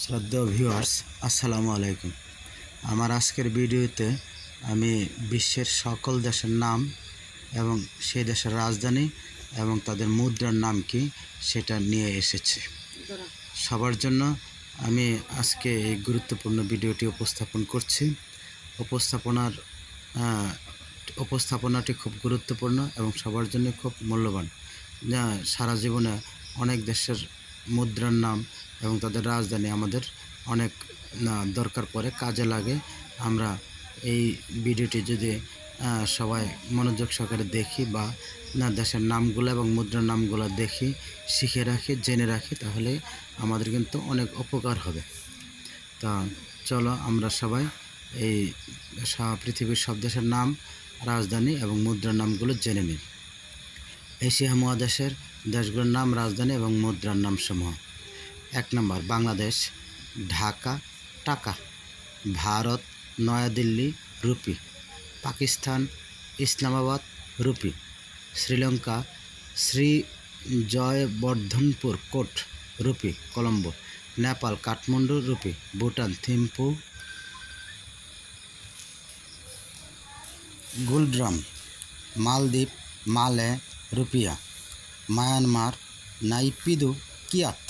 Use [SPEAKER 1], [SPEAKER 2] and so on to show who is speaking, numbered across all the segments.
[SPEAKER 1] শ্রদ্ধেয় ভিউয়ার্স, আসসালামু আলাইকুম। আমার আজকের ভিডিওতে আমি বিশ্বের সকল দেশের নাম এবং সেই দেশের রাজধানী এবং তাদের মুদ্রার নাম কি সেটা নিয়ে এসেছি। সবার জন্য আমি আজকে এই গুরুত্বপূর্ণ ভিডিওটি উপস্থাপন করছি। উপস্থাপনাটি খুব গুরুত্বপূর্ণ এবং সবার জন্য খুব মূল্যবান। সারা জীবনে অনেক দেশের মুদ্রার নাম এবং তাদের রাজধানী আমাদের অনেক দরকার পড়ে, কাজে লাগে। আমরা এই ভিডিওটি যদি সবাই মনোযোগ সহকারে দেখি বা দেশের নামগুলো এবং মুদ্রার নামগুলো দেখি, শিখে রাখি, জেনে রাখি, তাহলে আমাদের কিন্তু অনেক উপকার হবে। তা চলো আমরা সবাই এই পৃথিবীর সব দেশের নাম, রাজধানী এবং মুদ্রার নামগুলো জেনে নিই। এশিয়া মহাদেশের দেশগুলোর নাম, রাজধানী এবং মুদ্রার নাম সমূহ। 1 নম্বর Bangladesh, Dhaka taka, Bharat New Delhi rupee, Pakistan Islamabad rupee, Sri Lanka Sri Jayawardenepura Kotte rupee Colombo, Nepal Kathmandu rupee, Bhutan Thimphu ngultrum, মালদ্বীপ Male rufiyaa, Myanmar Naypyidaw kyat,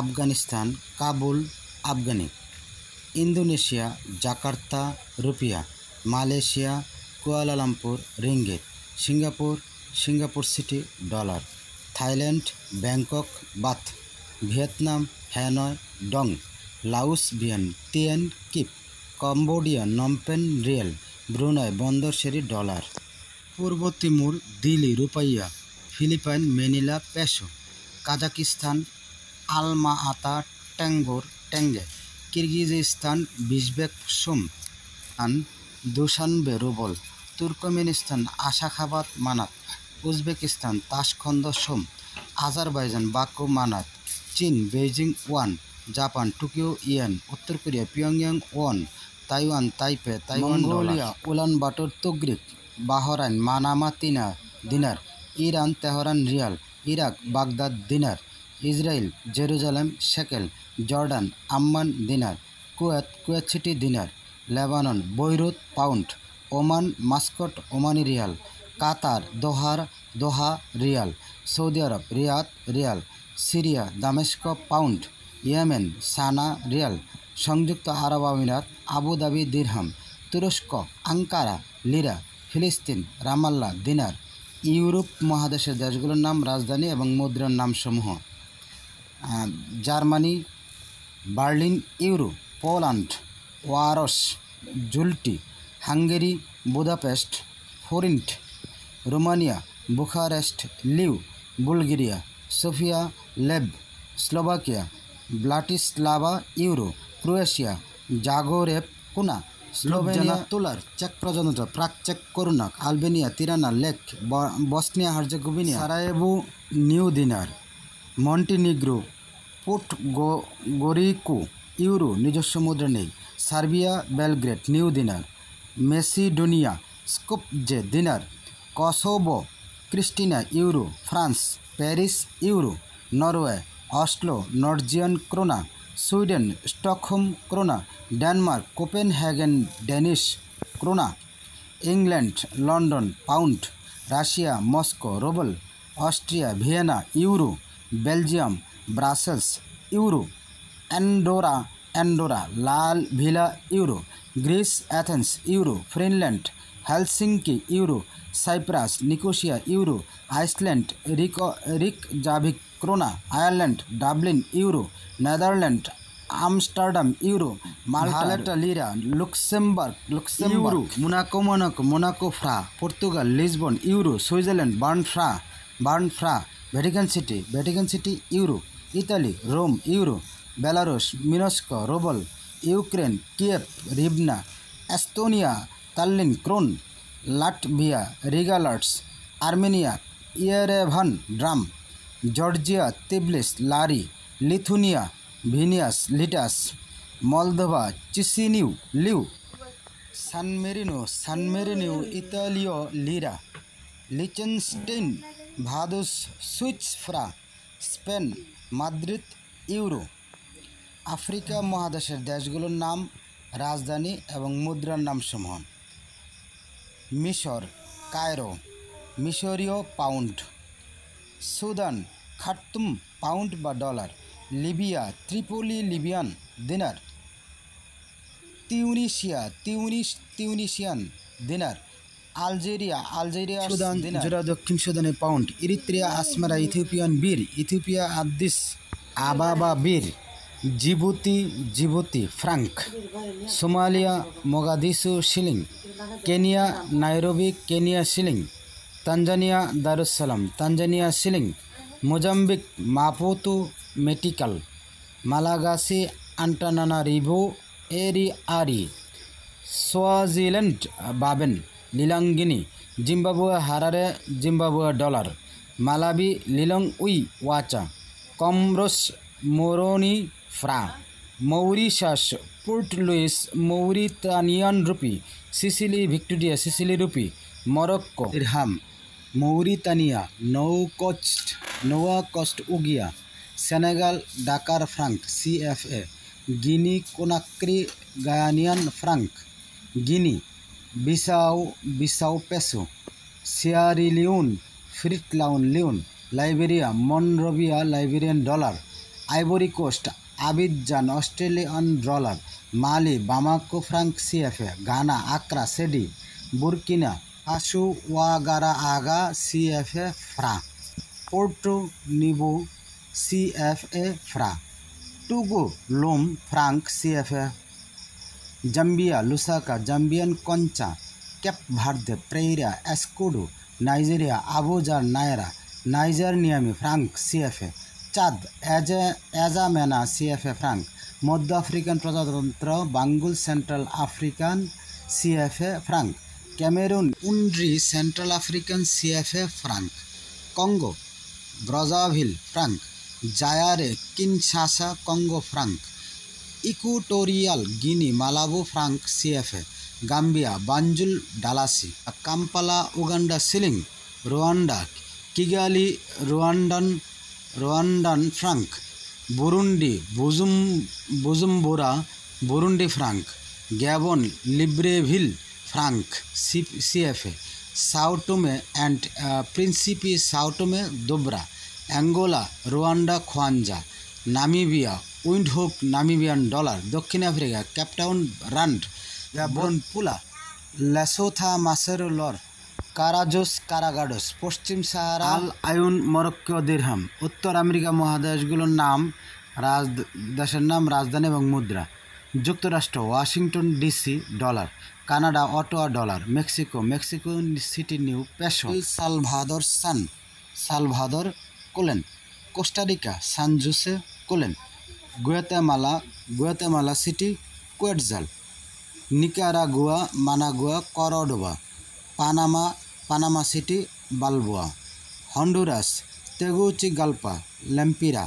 [SPEAKER 1] Afghanistan Kabul afghani, Indonesia Jakarta rupiah, Malaysia Kuala Lumpur ringgit, Singapore city dollar, Thailand Bangkok baht, Vietnam Hanoi dong, Laos Vientiane kip, Cambodia Phnom Penh riel, Brunei Bandar Seri dollar, পূর্ব Timor Dili রুপাইয়া, Philippines Manila peso, Kazakhstan Alma Ata ট্যাঙ্গোর tenge, Kyrgyzstan বিশবেক som, Dushanbe rouble, Turkmenistan Ashgabat manat, Uzbekistan Tashkent som, Azerbaijan Baku manat, চীন Beijing yuan, Japan Tokyo yen, উত্তর Korea পিয়ংইয়ং won, Taiwan Taipei Taiwan, Mongolia Ulan Bator tugrik, Bahrain Manama dinar, Iran Tehran rial, Iraq Baghdad dinar, Israel Jerusalem shekel, Jordan Amman dinar, Kuwait city dinar, Lebanon Beirut pound, Oman Muscat Omani rial, Qatar Doha riyal, Saudi Arab Riyadh riyal, Syria দামেস্ক pound, Yemen Sanaa riyal, সংযুক্ত আরব আমিরাত Abu Dhabi দিরহাম, তুরস্ক Ankara Lira, ফিলিস্তিন Ramallah দিনার। Europe মহাদেশের দেশগুলোর নাম, রাজধানী এবং মুদ্রার নামসমূহ: Germany Berlin euro, Poland Warsaw zloty, Hungary Budapest forint, Romania Bucharest leu, Bulgaria Sofia lev, Slovakia Bratislava euro, Croatia Zagreb kuna, Slovenia tolar, চেক প্রজাতন্ত্র প্রাক চেক koruna, Albania Tirana lek, Bosnia Herzegovina Sarajevo new dinar, Montenegro গরিকো euro নিজস্ব মুদ্রা নেই, Serbia Belgrade new dinar, Macedonia Skopje dinar, Kosovo ক্রিস্টিনা euro, France Paris euro, Norway Oslo Norwegian krona, Sweden Stockholm krona, Denmark Copenhagen Danish krona, England London pound, Russia Moscow rouble, Austria Vienna euro, Belgium Brussels euro, Andorra la Vella euro, Greece Athens euro, Finland Helsinki euro, Cyprus Nicosia euro, Iceland Reykjavik krona, Ireland Dublin euro, Netherland Amsterdam euro, Malta lira, Luxembourg euro, Monaco franc, Portugal Lisbon euro, Switzerland Bern franc, Vatican City euro, Italy Rome euro, Belarus Minsk rouble, Ukraine Kiev hryvnia, Estonia Tallinn kroon, Latvia Riga lats, Armenia Yerevan dram, Georgia Tbilisi লারি, Lithuania Vinicius লিটাস, Moldova চিসিনিউ Liu, সান merino ইতালীয় Lira, লিচেনস্টেইন ভাদুস Swiss ফ্রা, Spain Madrid euro, Africa মহাদেশের দেশগুলোর নাম, রাজধানী এবং মুদ্রার নামসমূহ: মিশর, Cairo, মিশরীয় pound; Sudan, Khartoum, pound বা dollar; Libya, Tripoli, Libyan dinar; Tunisia, Tunisian dinar; Algeria, আলজেরিয়ার সুদান, জোড়া দক্ষিণ সুদানে pound; Eritrea, Asmara, Ethiopian birr; Ethiopia, Addis Ababa birr; Djibouti, Djibouti franc; Somalia, Mogadishu shilling; Kenya, Nairobi, Kenya shilling; Tanzania, Dar es Salaam, Tanzania shilling; Mozambique, Maputo metical; Malagasy, Antananarivo ariary; Swaziland, Mbabane, lilangeni; Zimbabwe, Harare, Zimbabwe dollar; Malawi, Lilongwe kwacha; Comoros, Moroni franc; Mauritius, Port Luis, মৌরিতানিয়ান rupee; Sicily, Victoria, Sicily rupee; Morocco, dirham; Mauritania, Nouakchott ouguiya; Senegal, Dakar franc CFA; Guinea Conakry, Guinean franc; Guinea Bissau, Bissau peso; Sierra Leone, Leone; Liberia, Monrovia, Liberian dollar; Ivory Coast, Abidjan, Australian dollar; Mali, Bamako franc CFA; Ghana, Accra, cedi; Burkina Faso, ওয়াগারা আগা CFA franc; Porto Novo CFA franc; Togo, Lome franc CFA; Zambia, Lusaka, Zambian kwacha; Cape Verde, Praia, escudo; Nigeria, আবুজার naira; Niger, Niamey Frank CFA; Chad, N'Djamena CFA franc; মধ্য African প্রজাতন্ত্র Bangui, central African CFA franc; Cameroon, উন্ড্রি, central African CFA franc; Congo Brazzaville franc; Zaire, Kinshasa, Congo franc; Equatorial Guinea, Malabo franc CFA; Gambia, Banjul dalasi; Kampala, Uganda shilling; Rwanda, Kigali, Rwandan franc; Burundi, Bujumbura, Burundi franc; Gabon, Libreville franc CFA; Sao Tome and Principe, Sao Tome, dobra; Angola, Rwanda kwanza; Namibia, Windhoek, Namibian dollar; দক্ষিণ Africa, Cape Town rand; Gabon, pula; লেসোথা, মাসেরোলর; কারাজোস, কারাগাডোস; পশ্চিম সাহারা, আল আয়ুন, Morocco দিরহাম। উত্তর America মহাদেশগুলোর নাম, দেশের নাম, রাজধানী এবং মুদ্রা: যুক্তরাষ্ট্র, Washington DC dollar; Canada, Ottawa dollar; Mexico, Mexico City new peso; Salvador, Salvador colon; Costa Rica, San Jose colon; Guatemala City quetzal; Nicaragua, Managua, cordoba; Panama City balboa; Honduras, Tegucigalpa, lempira;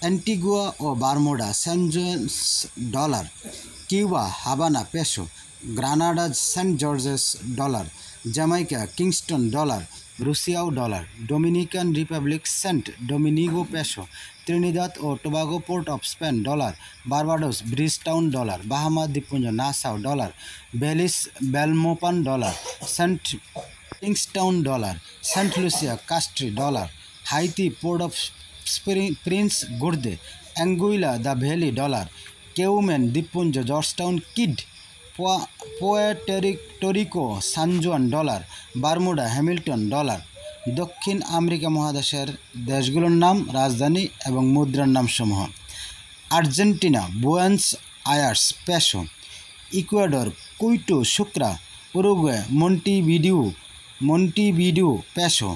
[SPEAKER 1] Antigua ও Bermuda, Saint John's dollar; Cuba, Havana peso; Granada, Saint George's dollar; Jamaica, Kingston dollar; Roseau dollar; Dominican Republic, Saint Domingo peso; Trinidad ও Tobago, Port of Spain dollar; Barbados, Bridgetown dollar; Bahama দ্বীপপুঞ্জ, নাসাও dollar; Belize, Belmopan dollar; Saint Kingstown dollar; Saint Lucia, Castries dollar; Haiti, Port of Prince gourde; Anguilla, the Valley dollar; Cayman দ্বীপপুঞ্জ, Georgetown কিড; Puerto Rico, San Juan dollar; Bermuda, Hamilton dollar. দক্ষিণ America মহাদেশের দেশগুলোর নাম, রাজধানী এবং মুদ্রার নামসমূহ: Argentina, Buenos Aires peso; Ecuador, Quito sucre; Uruguay, Montevideo peso;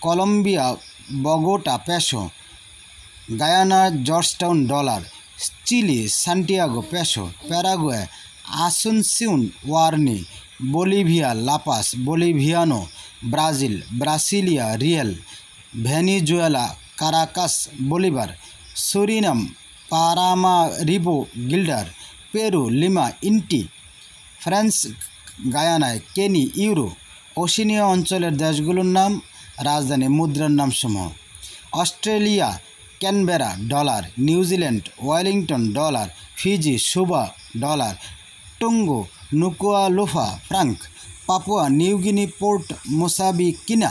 [SPEAKER 1] Colombia, Bogota peso; Guyana, Georgetown dollar; Chile, Santiago peso; Paraguay, Asuncion guarani; Bolivia, La Paz boliviano; Brazil, Brasilia real; Venezuela, Caracas Bolivar; Suriname, Paramaribo guilder; Peru, Lima inti; France গায়ানায়, Cayenne euro. Oceania অঞ্চলের দেশগুলোর নাম, রাজধানী, মুদ্রার নামসমূহ: Australia Canberra dollar, New Zealand Wellington dollar, Fiji Suva dollar, Tonga Nukualofa franc, Papua New Guinea Port মোসাবিকিনা,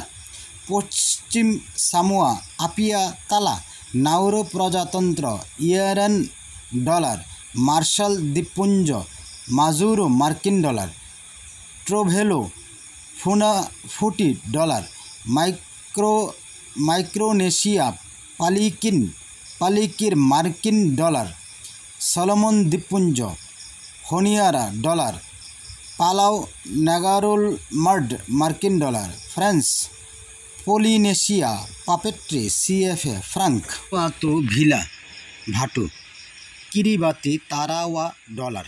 [SPEAKER 1] পশ্চিম Samoa আপিয়া তালা, নাউরো প্রজাতন্ত্র ইয়েরেন ডলার, মার্শাল দ্বীপপুঞ্জ মাজুরো মার্কিন ডলার, ট্রোভেলো ফুটি ডলার, মাইক্রোনেশিয়া পালিকির মার্কিন ডলার, সলোমন দ্বীপপুঞ্জ হনিয়ারা ডলার, পালাও নাগারোলমার্ড মার্কিন ডলার, ফ্রান্স পলিনেশিয়া পাপেট্রি সিএফএ ফ্রাঙ্ক, পাতো ভিলা ভাটো কিরিবাতি তারাওয়া ডলার।